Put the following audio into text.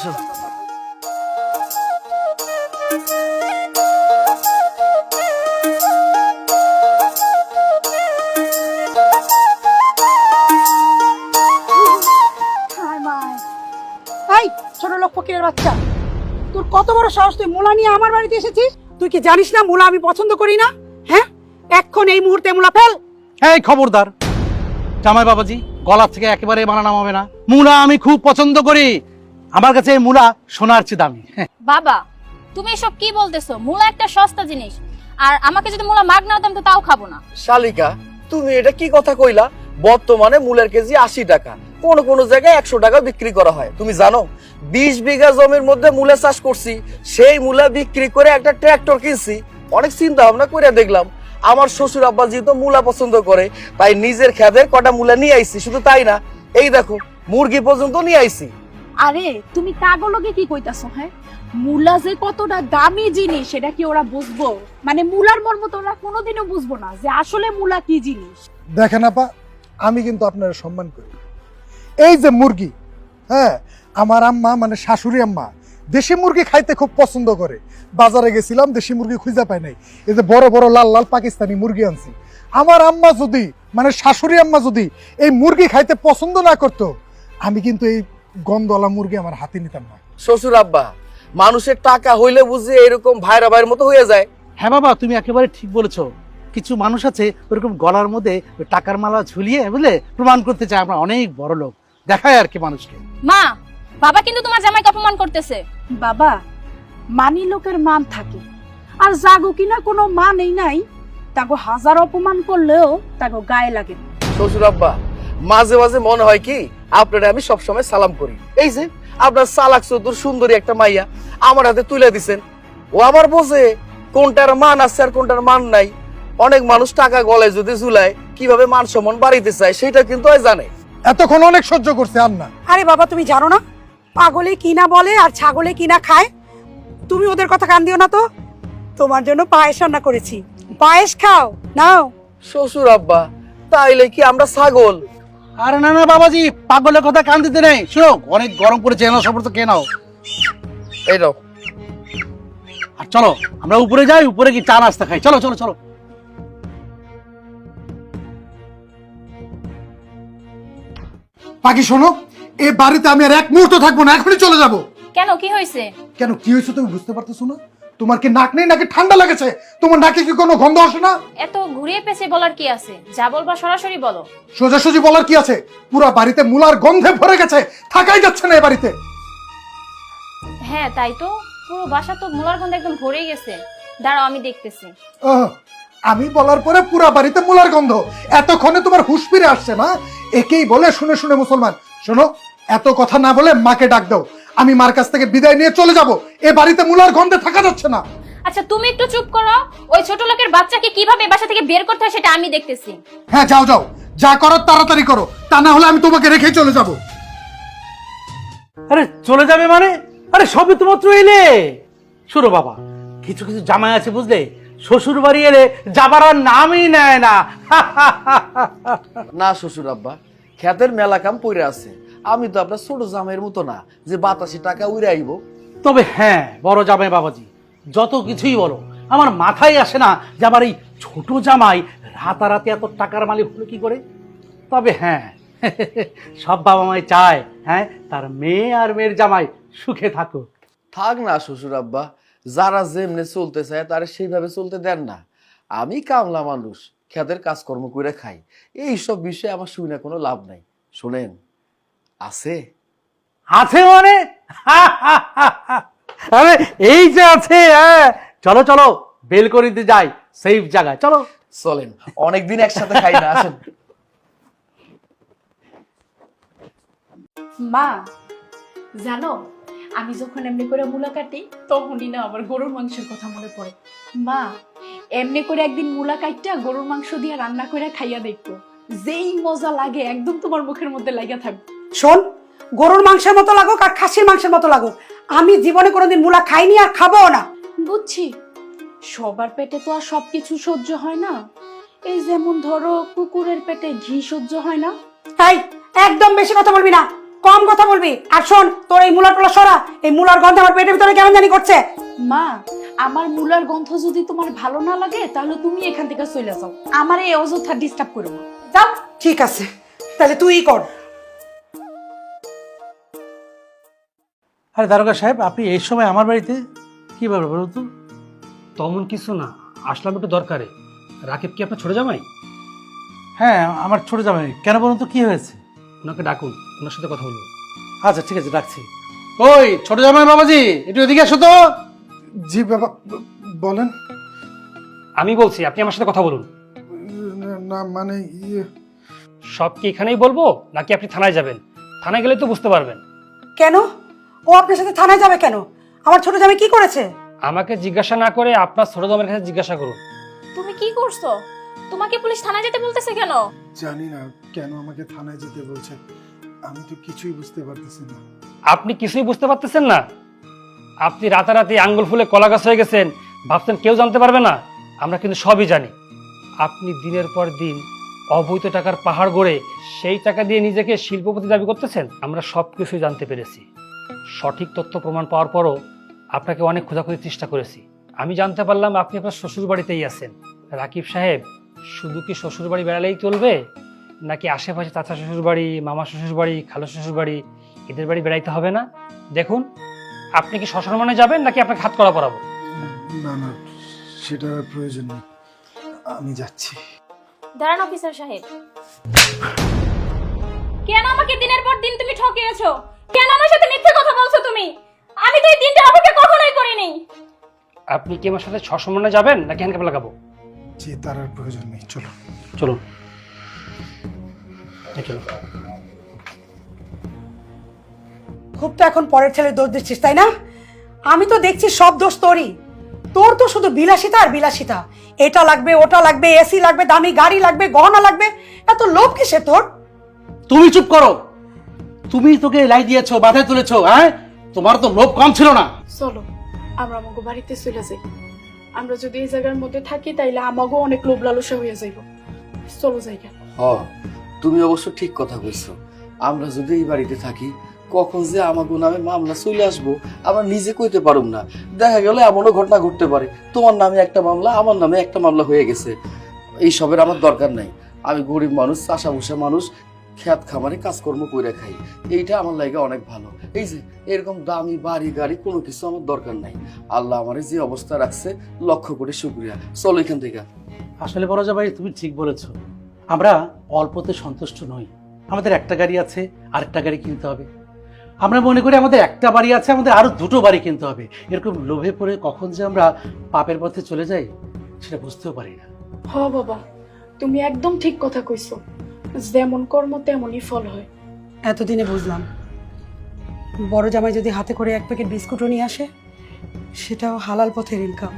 আসো। এই ছোট লোক ফকিরের বাচ্চা, তোর কত বড় সাহস, তুই মুলা নিয়ে আমার বাড়িতে এসেছিস? তুই কি জানিস না মুলা আমি পছন্দ করি না? হ্যাঁ, এখন এই মুহূর্তে মুলা ফেল। এই খবরদার জামাই বাবাজি, গলা থেকে একেবারে বানা নামাবে না। মুলা আমি খুব পছন্দ করি, আমার কাছে এই মুলা সোনার চেয়ে দামি। বাবা তুমি এসব কি বলতেছো? মূলা একটা সস্তা জিনিস, আর আমাকে যদি মূলা মাগনা হতাম তো তাও খাবো না। শালিকা, তুমি এটা কি কথা কইলা? বর্তমানে মূলার কেজি 80 টাকা, কোন কোন জায়গায় 100 টাকা বিক্রি করা হয়। তুমি জানো 20 বিঘা জমির মধ্যে মূলা চাষ করছি, সেই মূলা বিক্রি করে একটা ট্রাক্টর কিনছি। অনেক চিন্তা ভাবনা করে দেখলাম আমার শ্বশুর আব্বা যেহেতু মূলা পছন্দ করে, তাই নিজের খেতের কটা মূলা নিয়ে আইছি। শুধু তাই না, এই দেখো মুরগি পর্যন্ত নিয়ে আইছি। আরে তুমি কাগলকে কি কইতাছো? হ্যাঁ, মুলা যে কতটা দামি জিনিস সেটা কি ওরা বুঝবো? মানে মুলার মর্ম তো ওরা কোনোদিনও বুঝবো না যে আসলে মুলা কি জিনিস। দেখেন আপা, আমি কিন্তু আপনারা সম্মান করি। এই যে মুরগি, হ্যাঁ, আমার আম্মা মানে শাশুড়ি আম্মা দেশি মুরগি খাইতে খুব পছন্দ করে। বাজারে গেছিলাম, দেশি মুরগি খুঁজে পাই নাই, এই যে বড় বড় লাল লাল পাকিস্তানি মুরগি আনছি। আমার আম্মা যদি মানে শাশুড়ি আম্মা যদি এই মুরগি খাইতে পছন্দ না করতো, আমি কিন্তু এই গন্ধওয়ালা মুরগি আমার হাতে নিতাম না। শ্বশুর আব্বা, মানুষের টাকা হইলে বুঝে এরকম ভাইরা ভাইয়ের মতো হয়ে যায়। হ্যাঁ বাবা, তুমি একেবারে ঠিক বলেছো। কিছু মানুষ আছে ওরকম গলার মধ্যে ওই টাকার মালা ঝুলিয়ে বুঝলে প্রমাণ করতে চায় আমরা অনেক বড় লোক, দেখায় আর কি মানুষকে। মা, বাবা কিন্তু তোমার জামাইকে অপমান করতেছে। বাবা, মানি লোকের মান থাকে, আর জাগো কিনা কোনো মানেই নাই, তাকে হাজার অপমান করলেও তাকে গায়ে লাগে। শ্বশুর আব্বা, মাঝে মাঝে মনে হয় কি আপনারা আমি সবসময় সালাম করি। এই যে আপনার চালাক চতুর সুন্দরী একটা মাইয়া আমার হাতে তুলে দিছেন, ও আমার বোঝে কোনটার মান আছে আর কোনটার মান নাই। অনেক মানুষ টাকা গলায় যদি ঝুলায় কিভাবে মান সম্মান বাড়িতে চায় সেটা কিন্তু জানে। এতক্ষণ অনেক সহ্য করছে আর না। আরে বাবা, তুমি জানো না পাগলে কিনা বলে আর ছাগলে কিনা খায়? তুমি ওদের কথা কান দিও না তো। তোমার জন্য পায়েস রান্না করেছি, পায়েস খাও, নাও। শ্বশুর আব্বা, তাইলে কি আমরা ছাগল? আরে না না বাবাজি, পাগলের কথা কান দিতে নেই। শোনো, অনেক গরম পড়েছে, এনাও সব তো কে নাও। এই নাও। আর চলো আমরা উপরে যাই, উপরে কি চা নাস্তা খাই। চলো চলো চলো। বাকি শোনো, এই বাড়িতে আমি আর এক মুহূর্ত থাকবো না, এখনই চলে যাব। কেন, কি হয়েছে? কেন কি হয়েছে তুমি বুঝতে পারতেছো না? তোমার কি নাক নেই নাকি ঠান্ডা লেগেছে? তোমার নাকে কি কোনো গন্ধ আসে না? এত ঘুরিয়ে পেঁচে বলার কি আছে? যা বলবা সরাসরি বলো। সোজাসুজি বলার কি আছে? পুরো বাড়িতে মুলার গন্ধে ভরে গেছে, থাকাই যাচ্ছে না এই বাড়িতে। হ্যাঁ তাই তো, পুরো বাসা তো মূলার গন্ধে একদম ভরেই গেছে। দাঁড়াও আমি দেখতেছি। আমি বলার পরে পুরো বাড়িতে মুলার গন্ধ। এতক্ষণে তোমার হুঁশ ফিরে আসছে না? একেই বলে শুনে শুনে মুসলমান। শোনো, এত কথা না বলে মাকে ডাক দাও, আমি মার কাছ থেকে বিদায় নিয়ে চলে যাব। এ বাড়িতে মুলার গন্ধে থাকা যাচ্ছে না। আচ্ছা তুমি একটু চুপ করো। ওই ছোট লোকের বাচ্চাকে কিভাবে বাসা থেকে বের করতে হয় সেটা আমি দেখতেছি। হ্যাঁ যাও যাও, যা করো তাড়াতাড়ি করো, তা না হলে আমি তোমাকে রেখেই চলে যাব। আরে চলে যাবে মানে? আরে সবই তো মাত্র এলে। শোনো বাবা, কিছু কিছু জামাই আছে বুঝলে, শ্বশুর বাড়ি এলে যাবার আর নামই নেয় না। না শ্বশুর আব্বা, খেতের মেলা কাম পইরা আছে। আমি তো আপনার ছোট জামাইয়ের মতো না যে বাতাসি টাকা উড়ে আইব। তবে হ্যাঁ, বড় জামাই বাবাজি যত কিছুই বলো, আমার মাথায় আসে না যে আমার এই ছোট জামাই রাতারাতি এত টাকার মালিক হলো কি করে। তবে হ্যাঁ, সব বাবা মাই চায় হ্যাঁ তার মেয়ে আর মেয়ের জামাই সুখে থাকুক। থাক না শ্বশুর আব্বা, যারা যেমনে চলতে চায় তারা সেইভাবে চলতে দেন না। আমি কামলা মানুষ, খেতের কাজকর্ম করে খাই, এই সব বিষয়ে আমার শুনে কোনো লাভ নাই। শোনেন, আছে আছে মানে? আরে এই যে আছে। হ্যাঁ চলো চলো, বেলকনিতে যাই, সেফ জায়গায় চলো। চলেন, অনেকদিন একসাথে খাই না, আসেন। মা জানো, আমি যখন এমনি করে মুলা কাটি তখনই না আমার গরুর মাংসের কথা মনে পড়ে। মা, এমনি করে একদিন মুলা কাটটা গরুর মাংস দিয়ে রান্না করে খাইয়া দেখবো, যেই মজা লাগে একদম তোমার মুখের মধ্যে লাগা থাকবে। শোন, গরুর মাংসের মতো লাগুক আর খাসির মাংসের মতো লাগুক, আমি জীবনে কোনোদিন মুলা খাইনি আর খাবো না। বুঝছি, সবার পেটে তো আর সবকিছু সহ্য হয় না। এই যেমন ধরো কুকুরের পেটে ঘি সহ্য হয় না। তাই একদম বেশি কথা বলবি না। কম কথা বলবি। আর শোন, তোর এই মুলার টোলা সরা, এই মুলার গন্ধ আমার পেটের ভিতরে কেমন জানি করছে। মা, আমার মুলার গন্ধ যদি তোমার ভালো না লাগে তাহলে তুমি এখান থেকে চলে যাও, আমার এই অযথা ডিস্টার্ব করো না। যাও। ঠিক আছে, তাহলে তুই কর। আরে দারোগা সাহেব, আপনি এই সময় আমার বাড়িতে কি ব্যাপার বলুন তো? তেমন কিছু না, আসলাম একটু দরকারে। রাকিব কি আপনার ছোট জামাই? হ্যাঁ, আমার ছোট জামাই। কেন বলুন তো, কি হয়েছে? ওনাকে ডাকুন, ওনার সাথে কথা বলবো। আচ্ছা ঠিক আছে, রাখছি। ওই ছোট জামাই বাবাজি, একটু এদিকে আসো তো। জি বাবা, বলেন। আমি বলছি আপনি আমার সাথে কথা বলুন। না মানে সব কি এখানেই বলবো নাকি আপনি থানায় যাবেন? থানায় গেলে তো বুঝতে পারবেন। কেন ও আপনার সাথে থানায় যাবে কেন? আমার ছোট জামাই কি করেছে? আমাকে জিজ্ঞাসা না করে আপনার ছোট জামাইয়ের কাছে জিজ্ঞাসা করুন। তুমি কি করছো? তোমাকে পুলিশ থানায় যেতে বলতেছে কেন? জানি না কেন আমাকে থানায় যেতে বলছে, আমি তো কিছুই বুঝতে পারতেছি না। আপনি কিছুই বুঝতে পারতেছেন না? আপনি রাতারাতি আঙ্গুল ফুলে কলা গাছ হয়ে গেছেন, ভাবছেন কেউ জানতে পারবে না। আমরা কিন্তু সবই জানি। আপনি দিনের পর দিন অবৈধ টাকার পাহাড় গড়ে সেই টাকা দিয়ে নিজেকে শিল্পপতি দাবি করতেছেন। আমরা সবকিছুই জানতে পেরেছি। সঠিক তথ্য প্রমাণ পাওয়ার পরও আপনাকে অনেক খোঁজাখুঁজির চেষ্টা করেছি। আমি জানতে পারলাম আপনি আপনার শ্বশুর বাড়িতেই আছেন। রাকিব সাহেব, শুধু কি শ্বশুর বাড়ি বেড়ালেই চলবে, নাকি আশেপাশে চাচা শ্বশুর বাড়ি, মামা শ্বশুর বাড়ি, খালু শ্বশুর বাড়ি, এদের বাড়ি বেড়াইতে হবে না? দেখুন, আপনি কি শ্বশুরবাড়ি যাবেন নাকি আপনাকে হাত করা পরাবো? না না, সেটার আর প্রয়োজন নেই, আমি যাচ্ছি। দাঁড়ান অফিসার সাহেব। কেন আমাকে দিনের পর দিন তুমি ঠকিয়েছো? কেন আমার সাথে মিথ্যে কথা বলছো তুমি? আমি তো এই দিনটা অপেক্ষা কখনোই করিনি। আপনি কি আমার সাথে শ্বশুরবাড়ি যাবেন নাকি হ্যান্ডকাপ লাগাবো? জি, তার আর প্রয়োজন নেই, চলো। চলুন, চলুন। খুব তো এখন পরের ছেলের দোষ দিচ্ছিস, তাই না? আমি তো দেখছি সব দোষ তোরই। তোর তো শুধু বিলাসিতা আর বিলাসিতা। এটা লাগবে, ওটা লাগবে, এসি লাগবে, দামি গাড়ি লাগবে, গহনা লাগবে। এত লোভ কিসে তোর? তুমি চুপ করো। তুমি তোকে লাই দিয়েছো, বাধায় তুলেছো। হ্যাঁ, তোমার তো লোভ কম ছিল না। চলো আমরা আমাকে বাড়িতে চলে যাই। আমরা যদি এই জায়গার মধ্যে থাকি তাইলে আমাকেও অনেক লোভ লালসা হয়ে যাইব। চলো জায়গা। তুমি অবশ্য ঠিক কথা কইছো। আমরা যদি এই বাড়িতে থাকি, কখন যে আমাগো নামে মামলা চলে আসবো আমরা নিজে কইতে পারুম না। দেখা গেল এমনও ঘটনা ঘটতে পারে, তোমার নামে একটা মামলা, আমার নামে একটা মামলা হয়ে গেছে। এইসবের আমার দরকার নাই। আমি গরিব মানুষ, চাষা ভুষা মানুষ, খেত খামারে কাজকর্ম করে খাই। এইটা আমার লাগে অনেক ভালো। এই যে এরকম দামি বাড়ি গাড়ি কোনো কিছু আমার দরকার নাই। আল্লাহ আমারে যে অবস্থা রাখছে, লক্ষ কোটি শুকরিয়া। চলো এখান থেকে। আসলে বড় জামাই, তুমি ঠিক বলেছো। আমরা অল্পতে সন্তুষ্ট নই। আমাদের একটা গাড়ি আছে, আরেকটা গাড়ি কিনতে হবে। আমরা মনে করি আমাদের একটা বাড়ি আছে, আমাদের আরো দুটো বাড়ি কিনতে হবে। এরকম লোভে পড়ে কখন যে আমরা পাপের পথে চলে যাই সেটা বুঝতেও পারি না। হ বাবা, তুমি একদম ঠিক কথা কইছো। যেমন কর্ম তেমনই ফল হয়। এতদিনে বুঝলাম, বড় জামাই যদি হাতে করে এক প্যাকেট বিস্কুটও নিয়ে আসে, সেটাও হালাল পথের ইনকাম।